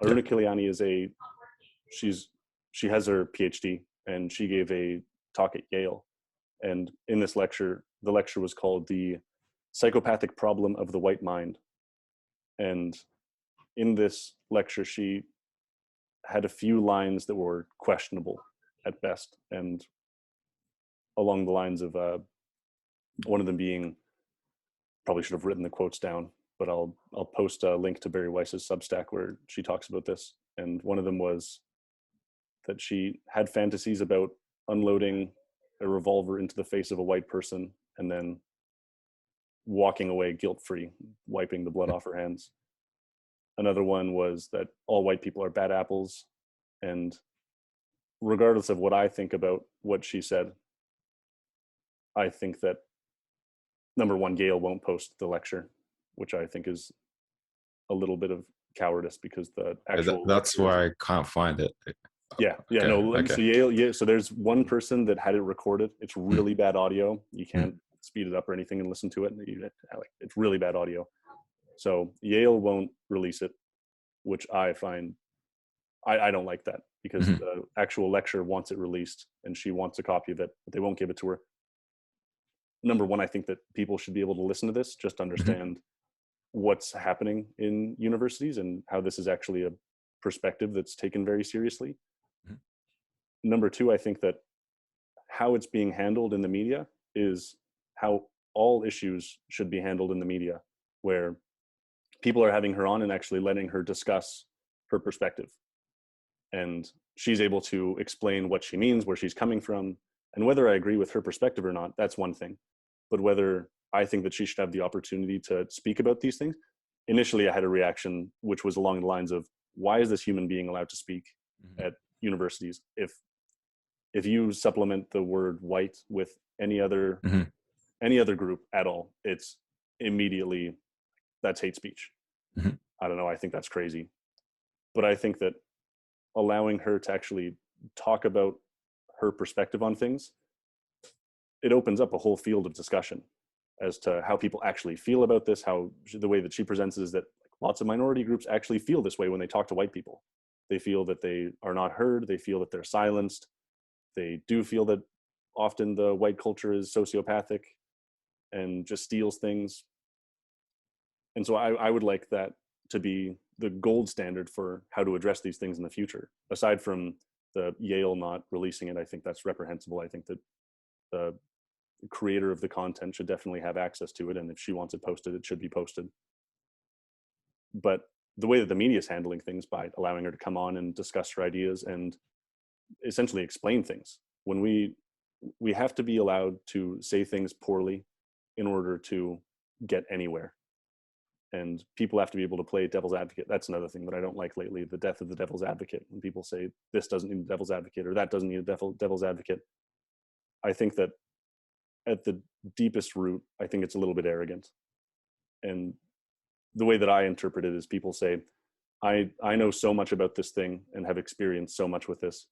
Yeah. Aruna Kiliani she has her PhD, and she gave a talk at Yale. And in this lecture, the lecture was called The Psychopathic Problem of the White Mind. And in this lecture, she had a few lines that were questionable at best, and along the lines of one of them being, probably should have written the quotes down, but I'll post a link to Barry Weiss's Substack where she talks about this. And one of them was that she had fantasies about unloading a revolver into the face of a white person and then walking away guilt-free, wiping the blood off her hands. Another one was that all white people are bad apples. And regardless of what I think about what she said, I think that, number one, Yale won't post the lecture, which I think is a little bit of cowardice, because the actual That's why I can't find it. So Yale, so there's one person that had it recorded. It's really bad audio. You can't speed it up or anything and listen to it. It's really bad audio. So Yale won't release it, which I find, I don't like that, because the actual lecturer wants it released and she wants a copy of it, but they won't give it to her. Number one, I think that people should be able to listen to this, just understand what's happening in universities and how this is actually a perspective that's taken very seriously. Number two, I think that how it's being handled in the media is how all issues should be handled in the media, where people are having her on and actually letting her discuss her perspective. And she's able to explain what she means, where she's coming from, and whether I agree with her perspective or not, that's one thing. But whether I think that she should have the opportunity to speak about these things, initially I had a reaction which was along the lines of, why is this human being allowed to speak at universities? If you supplement the word white with any other group at all, it's immediately, that's hate speech. I don't know, I think that's crazy. But I think that allowing her to actually talk about her perspective on things, it opens up a whole field of discussion as to how people actually feel about this, how the way that she presents it is that lots of minority groups actually feel this way when they talk to white people. They feel that they are not heard. They feel that they're silenced. They do feel that often the white culture is sociopathic and just steals things. And so I would like that to be the gold standard for how to address these things in the future. Aside from the Yale not releasing it, I think that's reprehensible. I think that the creator of the content should definitely have access to it, and if she wants it posted, it should be posted. But the way that the media is handling things, by allowing her to come on and discuss her ideas and essentially explain things, when we have to be allowed to say things poorly in order to get anywhere. And people have to be able to play devil's advocate. That's another thing that I don't like lately, the death of the devil's advocate. When people say this doesn't need a devil's advocate or that doesn't need a devil's advocate, I think that at the deepest root, I think it's a little bit arrogant. And the way that I interpret it is, people say, I know so much about this thing and have experienced so much with this,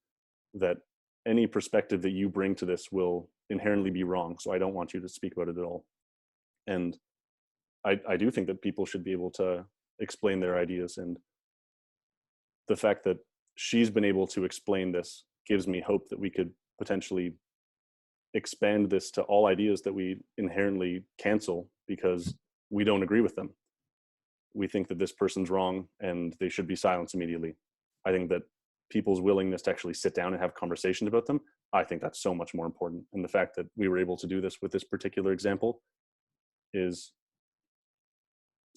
that any perspective that you bring to this will inherently be wrong. So I don't want you to speak about it at all. And I do think that people should be able to explain their ideas. And the fact that she's been able to explain this gives me hope that we could potentially expand this to all ideas that we inherently cancel because we don't agree with them. We think that this person's wrong and they should be silenced immediately. I think that people's willingness to actually sit down and have conversations about them, I think that's so much more important. And the fact that we were able to do this with this particular example is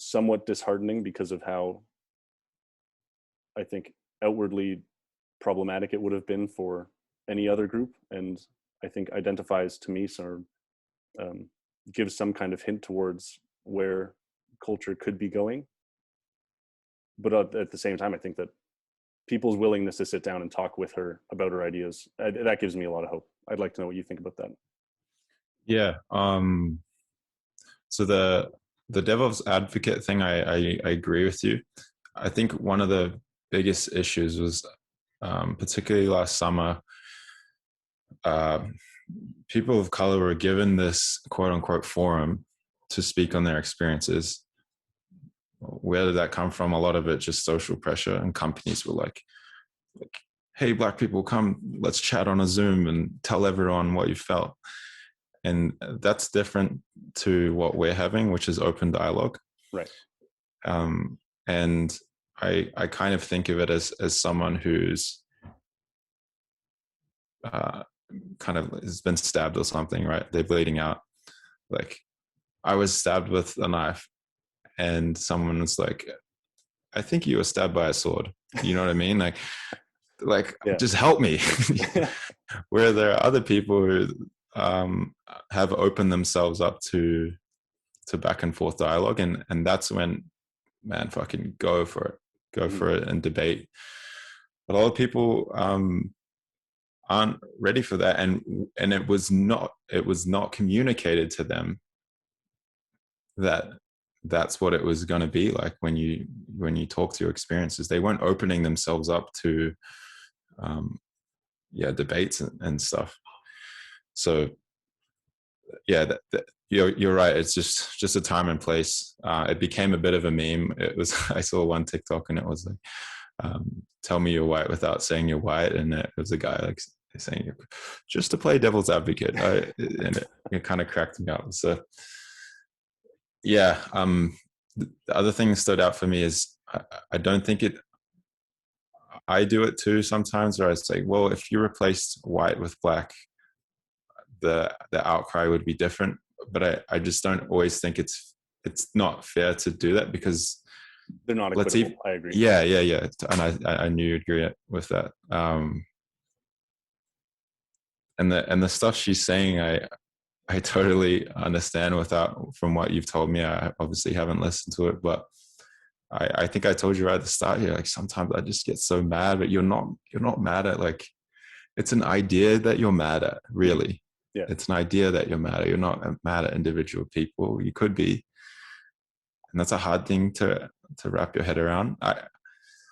somewhat disheartening because of how, I think, outwardly problematic it would have been for any other group. And I think identifies to me gives some kind of hint towards where culture could be going. But at the same time, I think that people's willingness to sit down and talk with her about her ideas, that gives me a lot of hope. I'd like to know what you think about that. Yeah. So the devil's advocate thing, I agree with you. I think one of the biggest issues was, particularly last summer, people of color were given this quote unquote forum to speak on their experiences, where did that come from? A lot of it just social pressure, and companies were like, hey, Black people, come, let's chat on a Zoom and tell everyone what you felt. And that's different to what we're having, which is open dialogue. Right. And I kind of think of it as someone who's kind of has been stabbed or something, right? They're bleeding out. Like, I was stabbed with a knife, and someone was like, I think you were stabbed by a sword. You know what I mean? Like yeah. Just help me. Where there are other people who have opened themselves up to back and forth dialogue, and that's when, man, fucking go for it and debate. But a lot of people aren't ready for that, and it was not communicated to them that that's what it was going to be like when you talk to your experiences. They weren't opening themselves up to debates and stuff. So yeah, you're right. It's just a time and place. It became a bit of a meme. It was I saw one TikTok and it was like, tell me you're white without saying you're white, and it was a guy like saying, just to play devil's advocate, and it kind of cracked me up. So yeah, the other thing that stood out for me is I don't think it. I do it too sometimes, where I say, well, if you replaced white with black, the outcry would be different. But I just don't always think it's not fair to do that, because they're not equitable. I agree. Yeah. And I knew you'd agree with that. And the stuff she's saying, I totally understand from what you've told me. I obviously haven't listened to it, but I think I told you right at the start here, like, sometimes I just get so mad, but you're not mad at, like, it's an idea that you're mad at, really. Yeah. It's an idea that you're mad at. You're not mad at individual people. You could be. And that's a hard thing to wrap your head around.